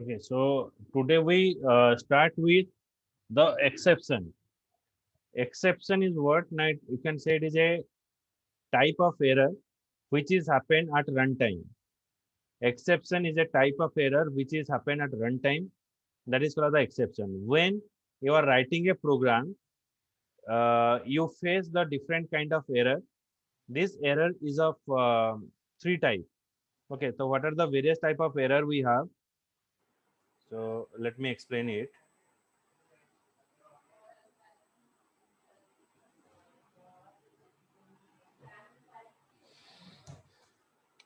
Okay, so today we start with the exception. Exception is what? Now you can say it is a type of error which is happen at runtime. Exception is a type of error which is happen at runtime. That is called the exception. When you are writing a program, you face the different kind of error. This error is of three types. Okay, so what are the various type of error we have? So let me explain it.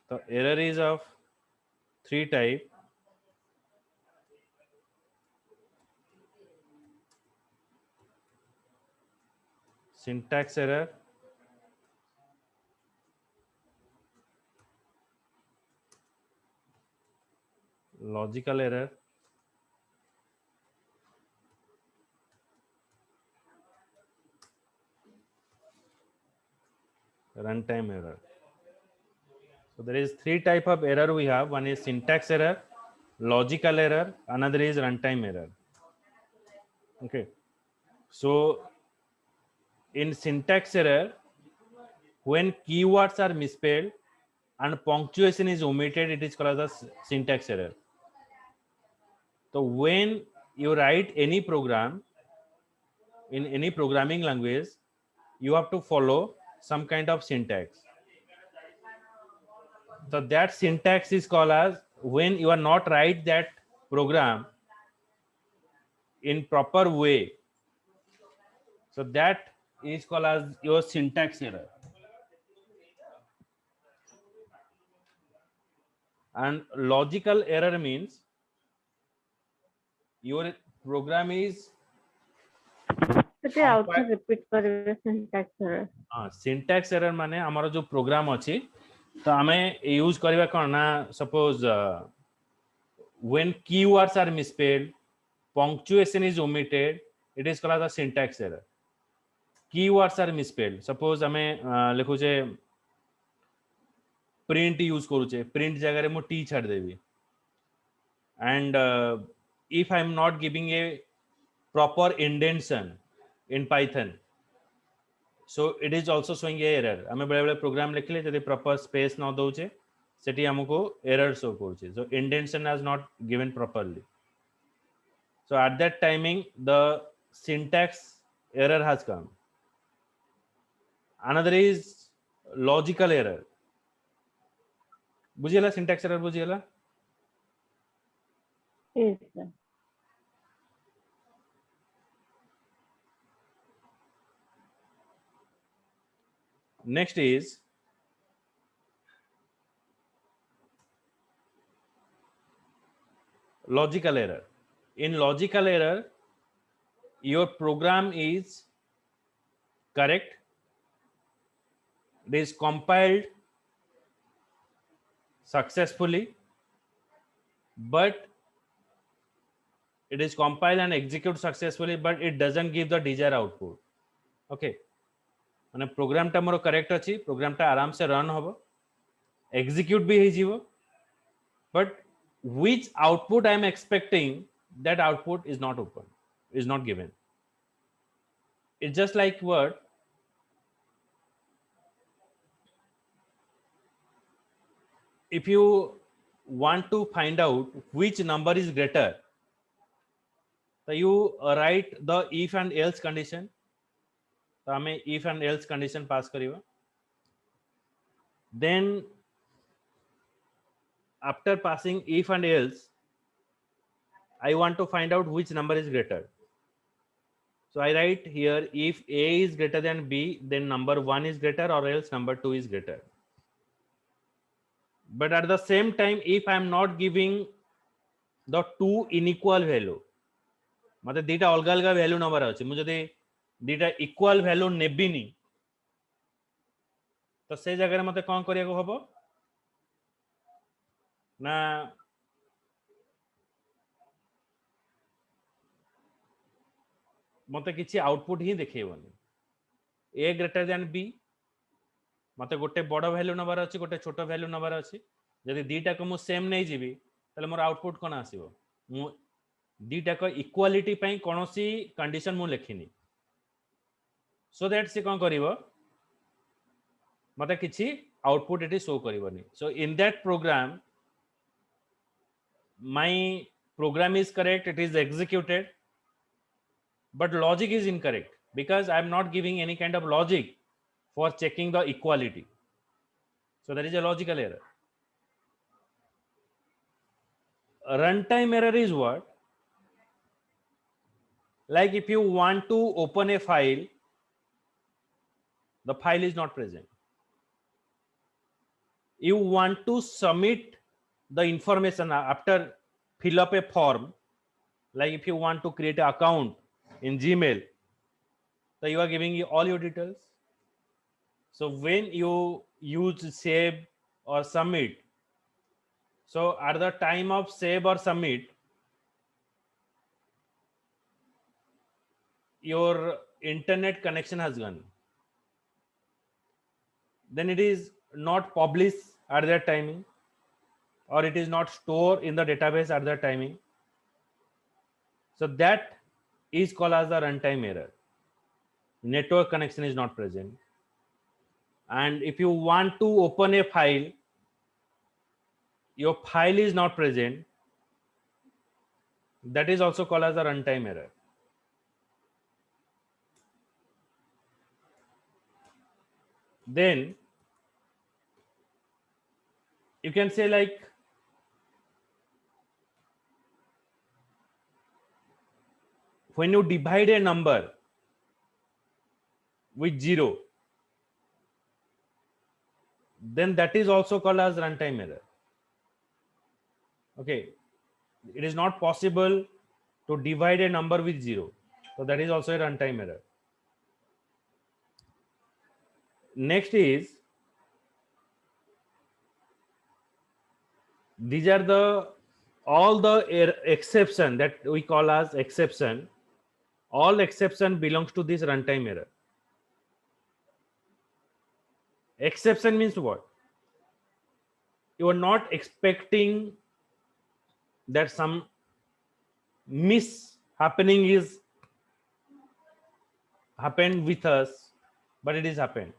The error is of three type. Syntax error, logical error, runtime error. So there is three type of error we have. One is syntax error, logical error, another is runtime error. Okay. So in syntax error, when keywords are misspelled and punctuation is omitted, it is called as syntax error. So when you write any program in any programming language, you have to follow some kind of syntax. So that syntax is called as when you are not write that program in proper way. So that is called as your syntax error. And logical error means your program is ସେଠି ଆଉଥରେ repeat କରିବେ syntax error. syntax error माने हमारा जो programme अच्छी तो हमें use करवा कौन ना suppose when keywords are misspelled, punctuation is omitted, it is called as a syntax error. Keywords are misspelled. Suppose हमें लिखुचे print यूज करूचे, print जगह मु t छाड़ देवी. And if I am not giving a proper indentation in Python, so it is also showing a error. हमें बड़े-बड़े program लिखले जदि proper space ना दोचे, सेठी हमको error show करूचे. So indentation has not given properly. So at that timing, the syntax error has come. Another is logical error. बुझिएला syntax error बुझिएला? Yes, sir. Next is logical error. In logical error, your program is correct, it is compiled successfully, but it is compiled and execute successfully, but it doesn't give the desired output. Okay, माने programme टा more correct अछि, programme टा आराम से run होबो, execute भी हे जीवो, but which output I am expecting, that output is not open, is not given. It's just like what? If you want to find out which number is greater, so you write the if and else condition. तो हमें if and else condition pass करियो. Then after passing if and else, I want to find out which number is greater. So I write here if A is greater than B, then number 1 is greater or else number 2 is greater. But at the same time, if I am not giving the two unequal value, मते दीटा अलग अलग value number अछि, मु जदि दीटा equal value नेबिनी तो से जगह मते कोन करिया को हबो ना मते किछि आउटपुट ही देखैबनी. A greater than B, मते गोटे बड़ वैल्यू नंबर अछि, गोटे छोटो वैल्यू नंबर अछि. जदि दीटा को मु सेम नै जीबी तले मोर आउटपुट कोन आसीबो. मु दीटा को इक्वालिटी पई कोनोसी कंडीशन मु लेखिनी सो दैट से कोन करिवो मते किछि आउटपुट एटी शो करिवोनी so in that program my program is correct, it is executed, but logic is incorrect because I am not giving any kind of logic for checking the equality. So that is a logical error. A runtime error is what? Like if you want to open a file, the file is not present. You want to submit the information after fill up a form, like if you want to create an account in Gmail, so you are giving all your details. So when you use save or submit, so at the time of save or submit, your internet connection has gone. Then it is not published at that timing, or it is not stored in the database at that timing. So that is called as a runtime error. Network connection is not present. And if you want to open a file, your file is not present, that is also called as a runtime error. Then you can say like when you divide a number with 0, then that is also called as runtime error. Okay, it is not possible to divide a number with 0, so that is also a runtime error. Next is, these are the all the exception that we call as exception. All exception belongs to this runtime error. Exception means what? You are not expecting that some miss happening is happened with us, but it is happened.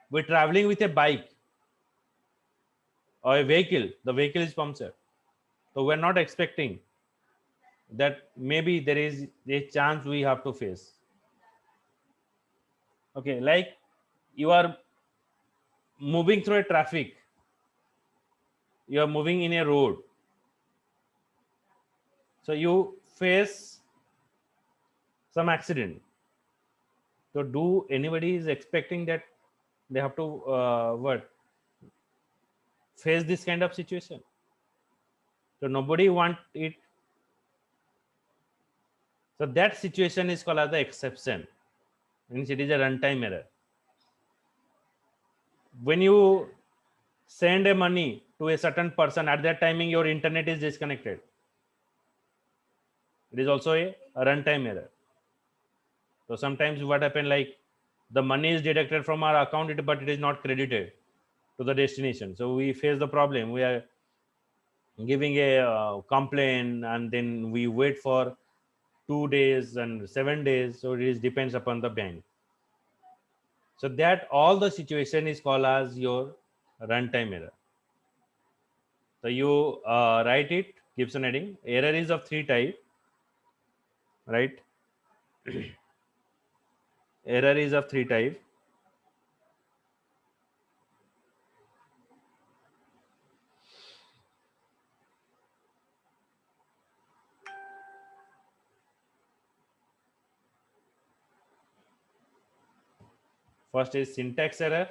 We're traveling with a bike or a vehicle, the vehicle is punctured, so we're not expecting that maybe there is a chance we have to face. Okay, like you are moving through a traffic, you are moving in a road, so you face some accident. So do anybody is expecting that they have to what face this kind of situation? So nobody want it. So that situation is called as the exception, means it is a runtime error. When you send a money to a certain person, at that timing your internet is disconnected, it is also a runtime error. So sometimes what happen, like the money is deducted from our account, but it is not credited to the destination, so we face the problem. We are giving a complaint, and then we wait for 2 days and 7 days, so it is depends upon the bank. So that all the situation is called as your runtime error. So you write it, Gibson heading. Error is of 3 type, right? Error is of 3 type. First is syntax error.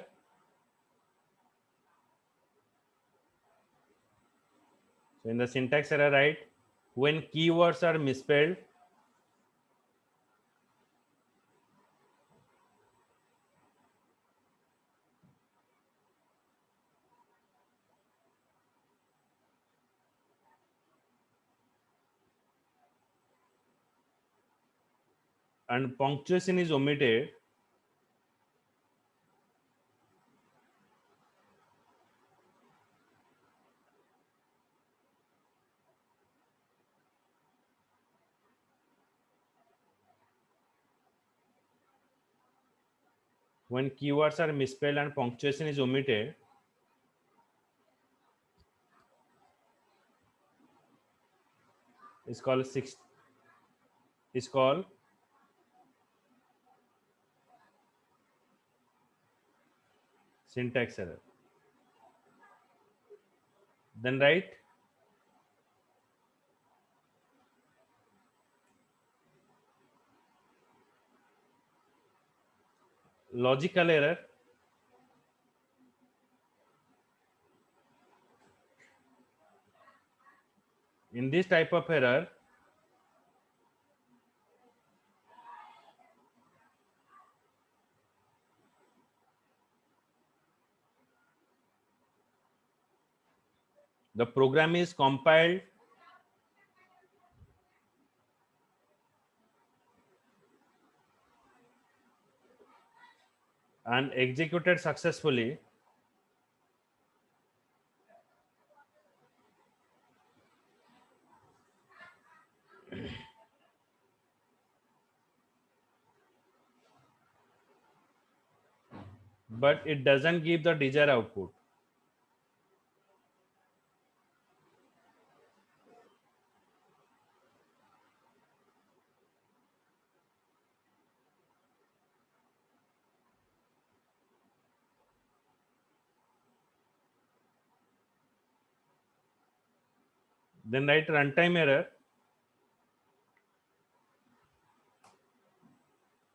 So in the syntax error, right, when keywords are misspelled, and punctuation is omitted, when keywords are misspelled and punctuation is omitted, is called syntax error. Then write logical error. In this type of error, the program is compiled and executed successfully, but it doesn't give the desired output. Then write runtime error.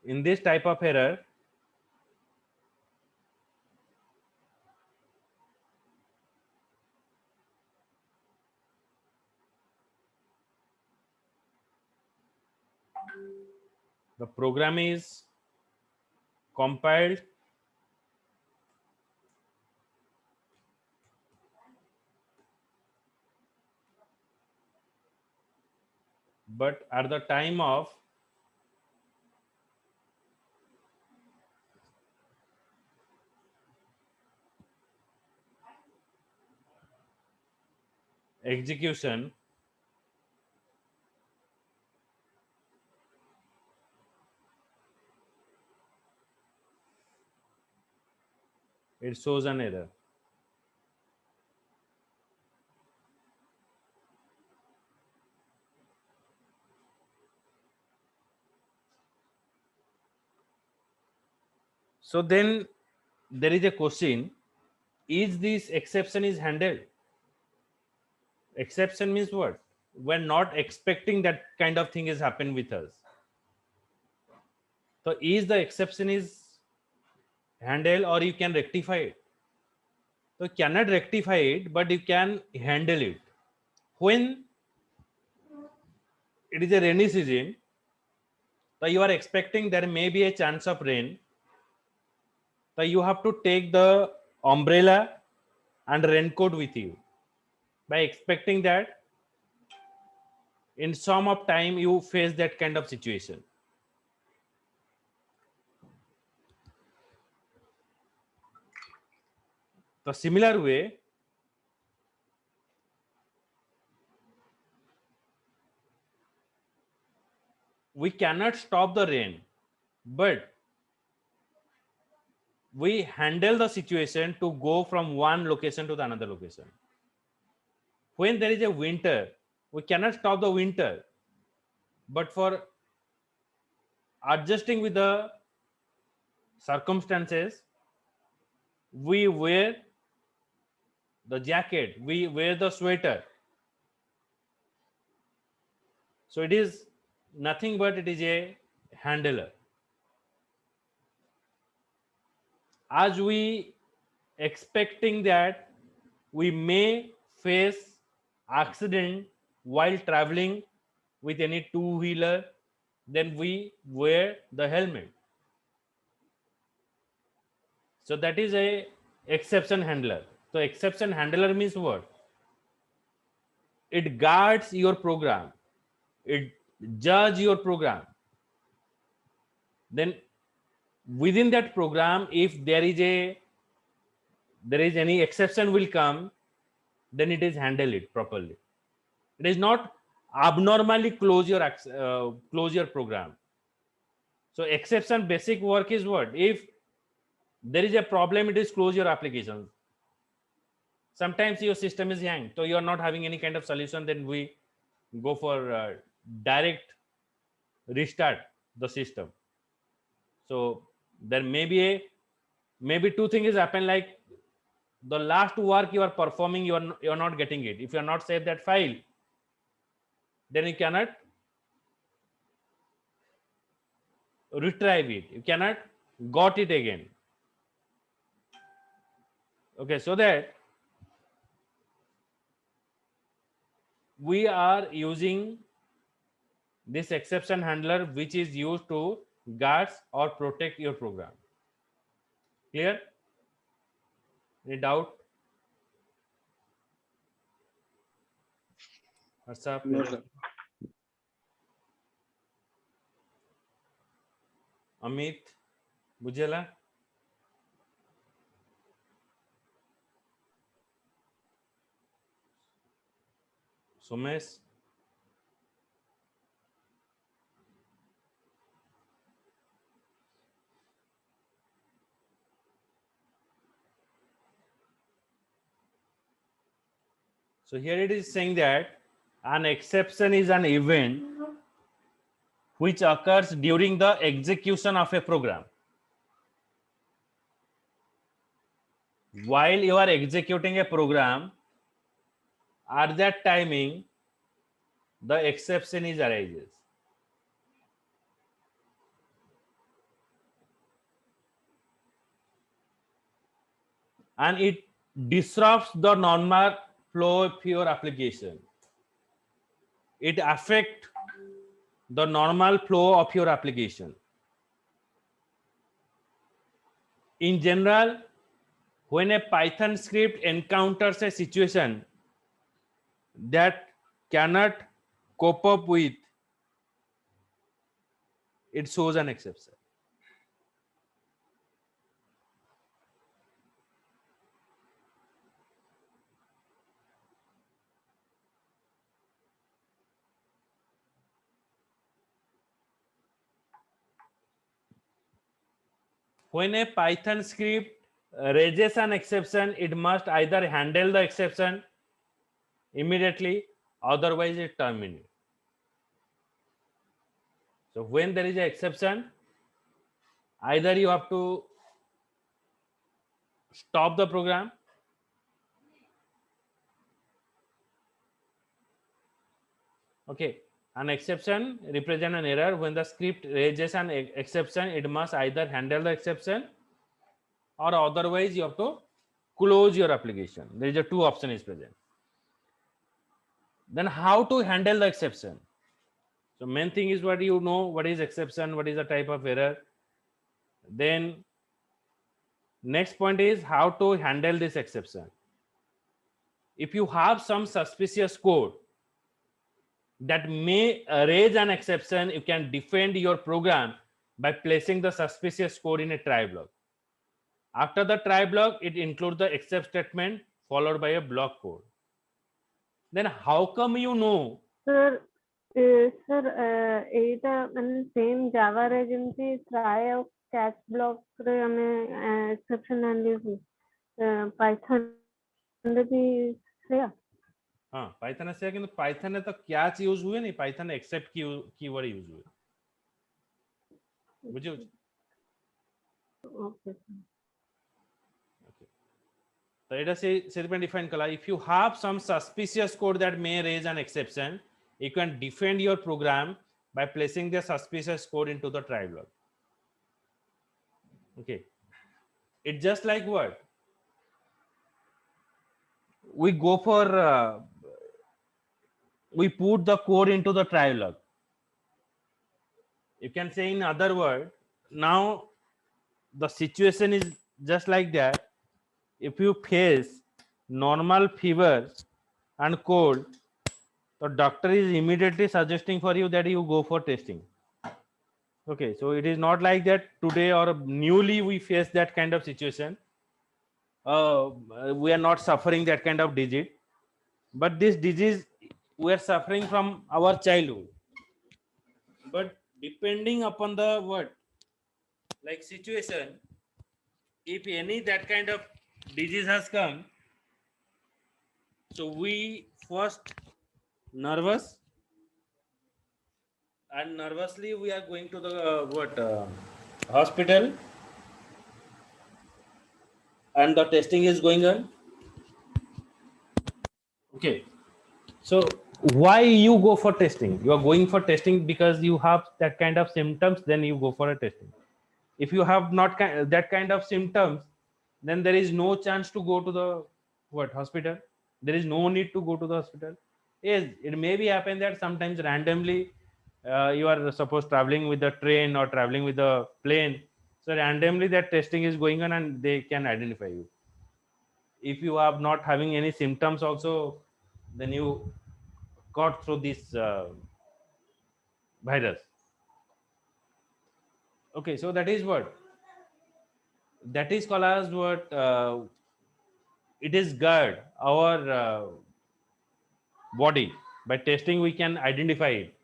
In this type of error, the program is compiled but at the time of execution, it shows an error. So then there is a question, is this exception is handled? Exception means what? We're not expecting that kind of thing is happen with us. So is the exception is handled or you can rectify it? So you cannot rectify it, but you can handle it. When it is a rainy season, so you are expecting there may be a chance of rain. So you have to take the umbrella and raincoat with you by expecting that in some of time you face that kind of situation. The similar way, we cannot stop the rain, but we handle the situation to go from one location to the another location. When there is a winter, we cannot stop the winter, but for adjusting with the circumstances, we wear the jacket, we wear the sweater. So it is nothing but it is a handler. As we expecting that we may face accident while traveling with any two-wheeler, then we wear the helmet. So that is a exception handler. So exception handler means what? It guards your program, it judge your program. Then within that program, if there is any exception will come, then it is handle it properly. It is not abnormally close your program. So exception basic work is what? If there is a problem, it is close your application. Sometimes your system is hanged, so you are not having any kind of solution, then we go for direct restart the system. So there may be maybe two things happen, like the last work you are performing, you are not getting it. If you are not save that file, then you cannot retrieve it, you cannot got it again. Okay, so that we are using this exception handler, which is used to guard or protect your program. Clear? Any doubt? What's up? No, sir. Amit, Bujela? Sumesh? So here it is saying that an exception is an event which occurs during the execution of a program. While you are executing a program, at that timing, the exception is arises. And it disrupts the normal flow of your application. It affects the normal flow of your application. In general, when a Python script encounters a situation that cannot cope up with, it shows an exception. When a Python script raises an exception, it must either handle the exception immediately, otherwise it terminates. So when there is an exception, either you have to stop the program, okay. An exception represents an error. When the script raises an exception, it must either handle the exception or otherwise you have to close your application. There is a two option is present. Then how to handle the exception? So main thing is what you know, what is exception, what is the type of error. Then next point is how to handle this exception. If you have some suspicious code that may raise an exception, you can defend your program by placing the suspicious code in a try block. After the try block, it includes the except statement followed by a block code. Then how come you know? Sir, ଏଇଟା ମାନେ same ଜାଭାରେ ଯେମିତି try ଆଉ catch block ରେ ଆମେ exception handle Python ରେ ବି ସେଇଆ? हाँ, Python से किंतु पाइथन में तो कैच यूज हुए नहीं, पाइथन एक्सेप्ट कीवर्ड यूज हुए, बुझे? Okay. So it is a define color. If you have some suspicious code that may raise an exception, you can defend your program by placing the suspicious code into the try block. Okay, it's just like what we go for. We put the code into the try block. You can say in other word, now the situation is just like that. If you face normal fever and cold, the doctor is immediately suggesting for you that you go for testing. Okay, so it is not like that today or newly we face that kind of situation. We are not suffering that kind of disease, but this disease we are suffering from our childhood. But depending upon the what, like situation, if any that kind of disease has come, so we first nervous, and nervously we are going to the hospital, and the testing is going on. Okay, so why you go for testing? You are going for testing because you have that kind of symptoms, then you go for a testing. If you have not that kind of symptoms, then there is no chance to go to the hospital. There is no need to go to the hospital. Yes, it may be happen that sometimes randomly you are supposed traveling with the train or traveling with the plane, so randomly that testing is going on and they can identify you. If you are not having any symptoms also, then you got through this virus. Okay, so that is what, that is called as what, it is guard our body. By testing we can identify it.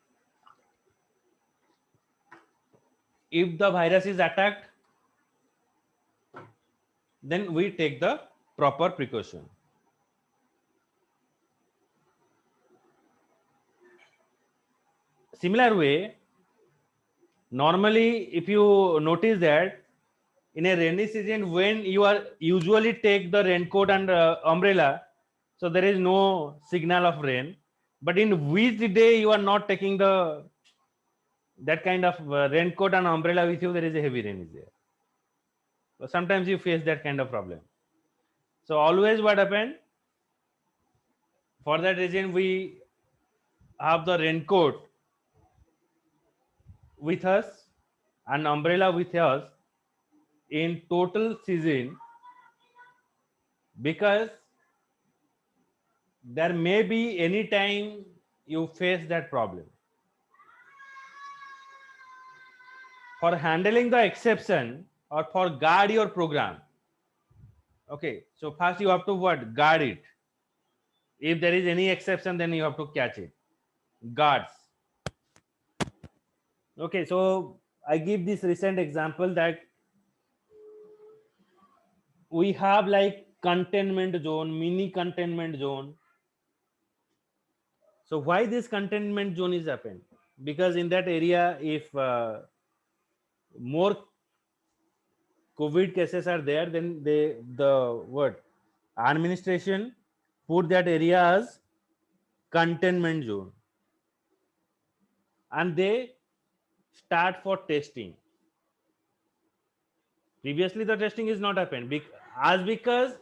If the virus is attacked, then we take the proper precaution. Similar way, normally if you notice that in a rainy season, when you are usually take the raincoat and umbrella, so there is no signal of rain. But in which day you are not taking the that kind of raincoat and umbrella with you, there is a heavy rain is there. So sometimes you face that kind of problem. So always what happened, for that reason we have the raincoat with us and umbrella with us in total season, because there may be any time you face that problem. For handling the exception or for guard your program, okay, so first you have to what, guard it. If there is any exception, then you have to catch it, guards. Okay, so I give this recent example that we have like containment zone, mini containment zone. So why this containment zone is happened? Because in that area, if more COVID cases are there, then the what, administration put that area as containment zone, and they start for testing. Previously, the testing is not happened because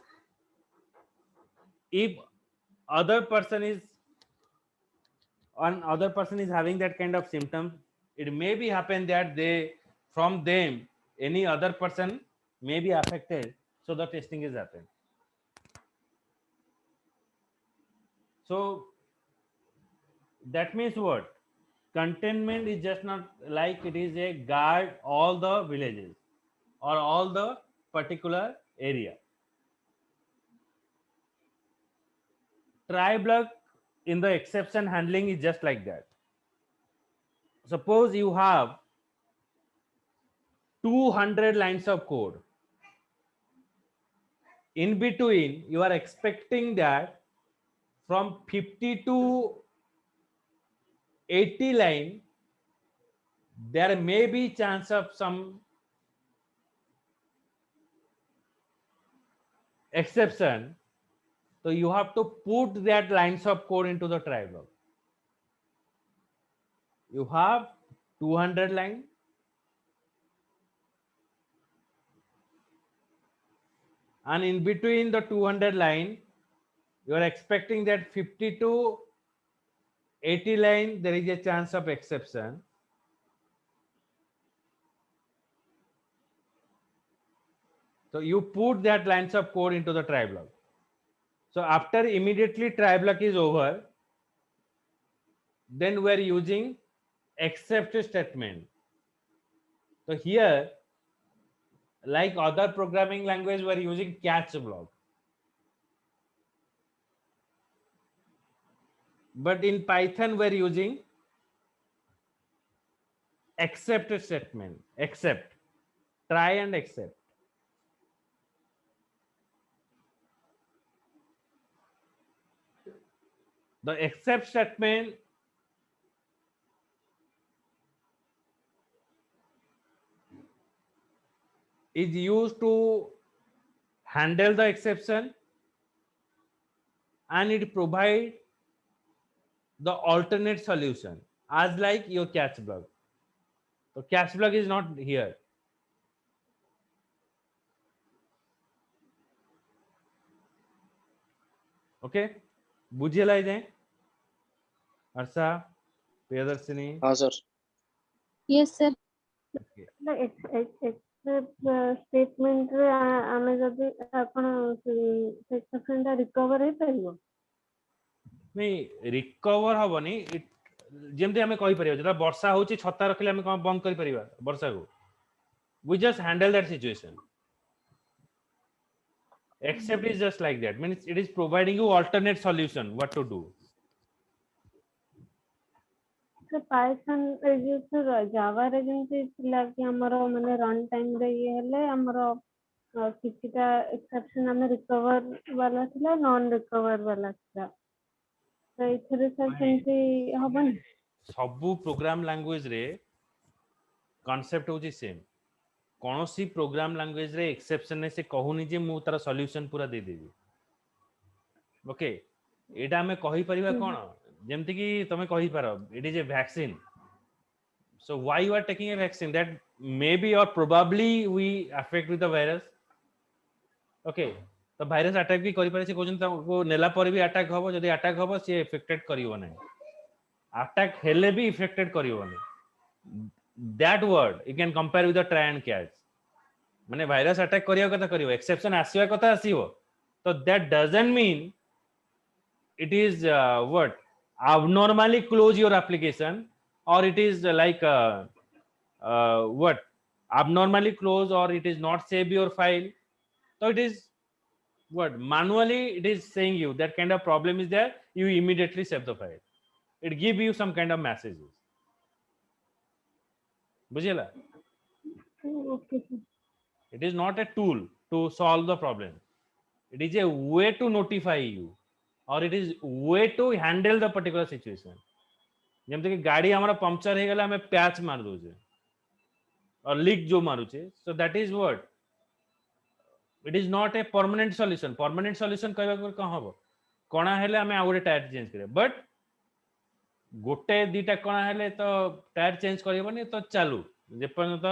if other person is other person is having that kind of symptom, it may be happen that they, from them, any other person may be affected, so the testing is happened. So that means what, containment is just not like it is a guard all the villages or all the particular area. Try block in the exception handling is just like that. Suppose you have 200 lines of code. In between, you are expecting that from 50 to 80 line, there may be chance of some exception. So you have to put that lines of code into the try block. You have 200 line, and in between the 200 line, you are expecting that 50 to 80 line, there is a chance of exception. So you put that lines of code into the try block. So after immediately try block is over, then we're using except statement. So here, like other programming language, we're using catch block. But in Python, we're using except statement, except, try and except. The except statement is used to handle the exception, and it provide the alternate solution as like your catch block. So catch block is not here. Okay, बुझिएला इदे हर्षा प्रियदर्शिनी. हाँ sir. Yes, sir. Okay. statement ରେ ଆମେ ଯଦି ଆପଣ exception ଟା recover ହେଇପାରିବ? नहीं recover हबनी. जेमती आमे कहि परिबा जेता वर्षा होची छता रखले आमे कोन बंद करि परिबा वर्षा को. We just handle that situation. Except is just like that, means it is providing you alternate solution what to do. ସେ ପାଇଥନ୍ ଏ ଯୋଉ ଜାଭା ରେ ଯେମିତି ଥିଲା କି ଆମର ମାନେ ରନ୍ ଟାଇମ୍ ରେ ଇଏ ହେଲେ ଆମର କିଛିଟା ଏକ୍ସେପସନ୍ ଆମେ ରିକଭର ବାଲା ଥିଲା ନନ୍ ରିକଭର ବାଲା ଥିଲା, ତ ଏଥିରେ ସାର୍ ସେମିତି ହବନି? ସବୁ प्रोग्राम लैंग्वेज रे कांसेप्ट होची सेम. कौनसी प्रोग्राम लैंग्वेज रे एक्सेप्शन ने से कहूनी जे मु तार सॉल्यूशन पूरा दे देबी. ओके, एटा हमें कहि परिबा कोन जेमति कि तमे कहि पारो it is a vaccine. So why you are taking a vaccine? That maybe or probably we affect with the virus. Okay, तो भाइरस अटैक भी करि पारे से कोजन को नेला पर भी अटैक होबो. जदी अटैक होबो से इफेक्टेड करिवो नै. अटैक हेले भी इफेक्टेड करिवो नै. That word you can compare with the try and catch. माने भाइरस अटैक करियो कथा करियो, एक्सेप्शन आसीवा कथा आसीवो. तो that doesn't mean it is what abnormally close your application, or it is what abnormally close, or it is not save your file. So it is what manually it is saying you that kind of problem is there, you immediately save the file. It give you some kind of messages. बुझेला? Okay, sir. It is not a tool to solve the problem. It is a way to notify you, or it is way to handle the particular situation. जेमते कि गाड़ी हमारा puncture हे गला हमें patch मार दोजे और leak जो मारुचे. So that is what it is not a permanent solution. Permanent solution कहबा को कहां हबो कोना हेले हमें आ गोटे टायर चेंज करे, बट गोटे दीटा कोना हेले तो टायर चेंज करबनी तो चालू जे पर्यंत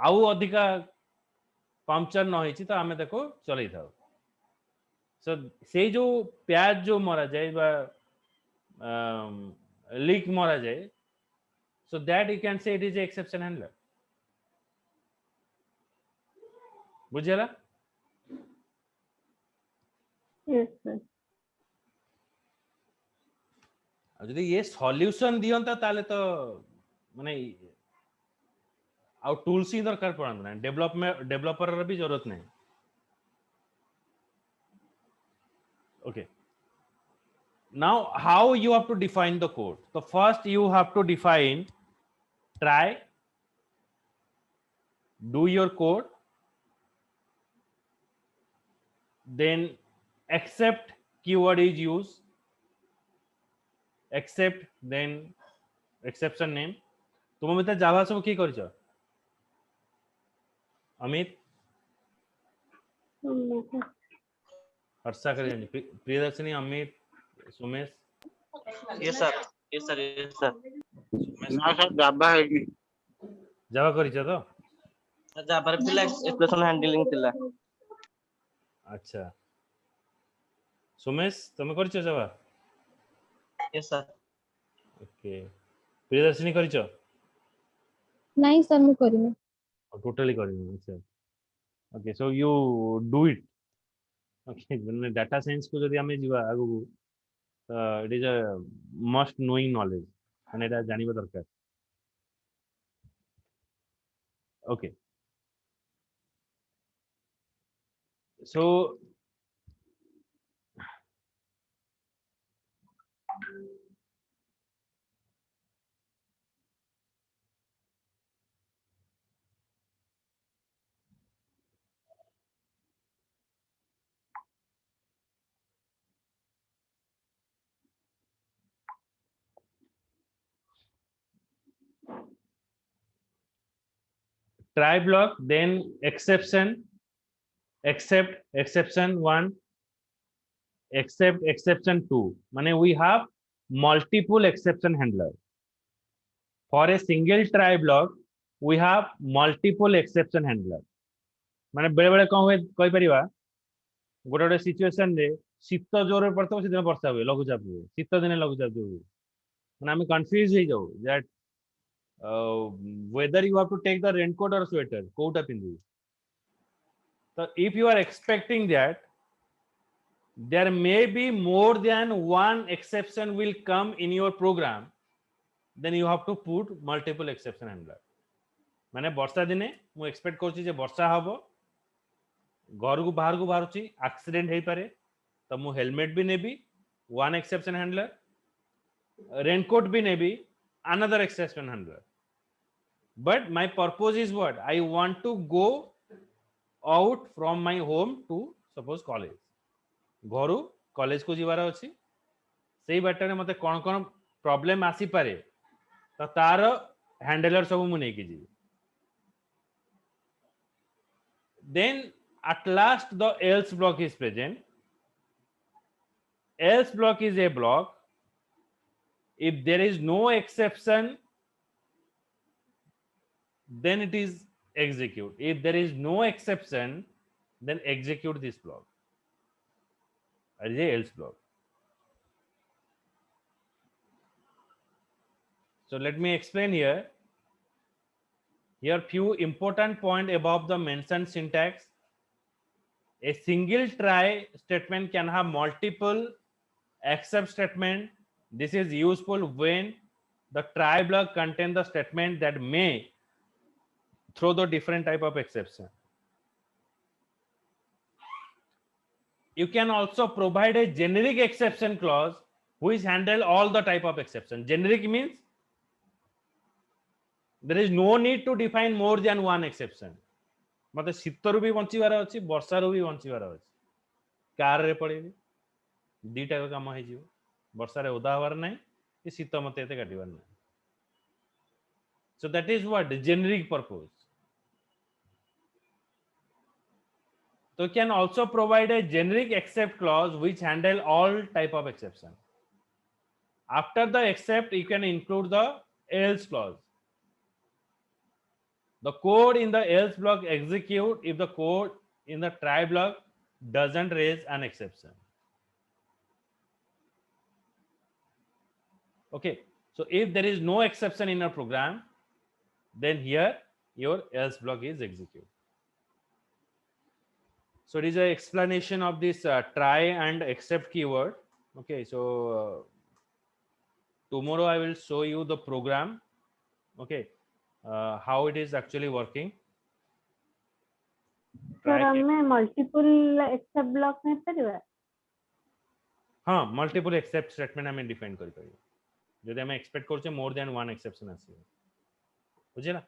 आउ अधिका पंक्चर न होइछि तो हमें देखो चलै थाओ. सो से जो प्याज जो मरा जाए बा लीक मरा जाए, so that you can say it is a exception handler. बुझेला? Yes, sir. जदि ये सॉल्यूशन दियंता ताले तो माने आउ टूल्स ही दरकार पड़न ना. डेवलपर रे भी जरूरत नहीं. Okay, now how you have to define the code? So first you have to define try, do your code, then except keyword is used, except then exception name. तुम मित्र जावा सब की करछ? अमित हर्षा करे जानी, Priyadarshini, Amit, Sumesh. Yes sir. Yes sir. Yes sir. ना sir जाबा है जावा କରିଛ ତ? जाबा रे पिला एक्सप्रेशन हैंडलिंग थिला. अच्छा, सुमेश तुम କରିଛ जावा? Yes sir. ओके, प्रियदर्शनी କରିଛ? नहीं सर मैं करिनी. टोटली करिनी. अच्छा, okay, so you do it. Okay, माने डाटा साइंस को जदी हमें जीवा आगु it is a must knowing knowledge, माने एटा जानिबा दरकार. ओके, सो try block, then exception, except, exception 1, except, exception 2. माने we have multiple exception handler. For a single try block, we have multiple exception handler. माने बेले बेले कौन हुए कोई परिवा गोटे गोटे सिचुएशन रे शीत जोर पड़ता से दिन वर्षा हुए लघुचाप हुए शीत दिन लघुचाप जो हुए माने आम कन्फ्यूज हो जाऊ that whether you have to take the raincoat or sweater कोटा पिंधु so if you are expecting that there may be more than one exception will come in your program then you have to put multiple exception handler माने वर्षा दिने मु expect करछि जे वर्षा हबो घर को बाहरुची accident हो पारे तो मु हेलमेट भी नेबी वन एक्सेप्शन हैंडलर रेनकोट भी नेबी another exception handler but my purpose is what I want to go out from my home to suppose college घरू कॉलेज को जीवार अछि सेही बाटरे मते कोन कोन प्रॉब्लम आसी पारे तो तार हैंडलर सब मु नै कि जी then at last the else block is present. Else block is a block if there is no exception then it is execute. If there is no exception then execute this block as a else block. So let me explain here. Here few important point above the mentioned syntax. A single try statement can have multiple except statement. This is useful when the try block contains the statement that may throw the different type of exception. You can also provide a generic exception clause which handle all the type of exception. Generic means there is no need to define more than one exception. मते शीतरु भी बंचिबार अछि वर्षारु भी बंचिबार अछि car रे पड़ेबी दीटा को काम हे जिवो वर्षा रे ओदा हवार नै कि शीत मते एते काटिबार नै so that is what generic purpose. So you can also provide a generic except clause which handle all type of exception. After the except you can include the else clause. The code in the else block execute if the code in the try block doesn't raise an exception. Okay, so if there is no exception in your program, then here your else block is executed. So it is an explanation of this try and except keyword. Okay, so tomorrow I will show you the program. Okay. How it is actually working. Sir, हमें multiple except block नहीं परिवा? हाँ, multiple except statement हमें define करी परिवा. जो हमें expect करते more than one exception आसी है. बुझे ना?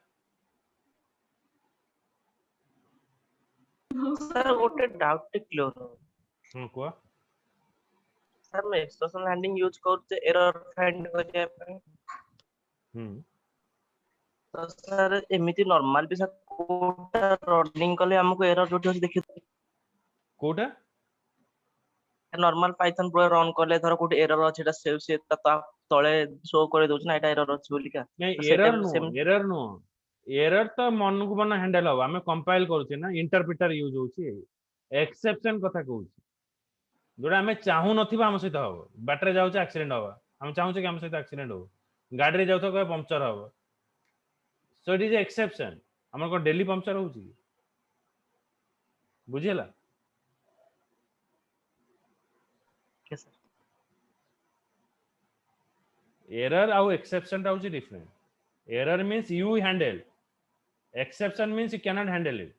सर गोटे डाउट टे क्लियर हो. कोआ? सर मैं एक्सेप्शन हैंडलिंग यूज करते एरर फाइंड करिया पे. तो सर एमिति नॉर्मल भी सर कोटा रनिंग कले हमको एरर जोटी होची देखि कोटा नॉर्मल पाइथन प्रो रन करले धर कोटे एरर अछि एटा सेव से तळे शो करे दोछ ना एटा एरर अछि बोली का नहीं एरर नो एरर तो मन को मन हैंडल हो हमें कंपाइल करूचे ना इंटरप्रेटर यूज होची एक्सेप्शन कथा कहूची जोडा हमें चाहू नथिबा हम सहित हो बैटरी जाउचे एक्सीडेंट होबा हम चाहू कि हम सहित एक्सीडेंट हो गाड़ी रे जाउतो कोई पंक्चर हो so it is exception हमर को डेली पंक्चर होची बुझेला के सर error और exception होची different error means you handle exception means you cannot handle it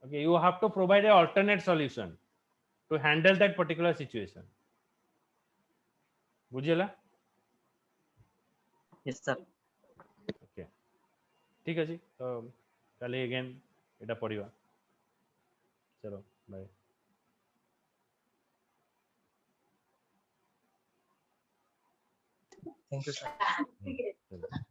okay you have to provide a alternate solution to handle that particular situation बुझेला yes sir okay ठीक अछि तो काली again एटा पढिबा चलो bye thank you sir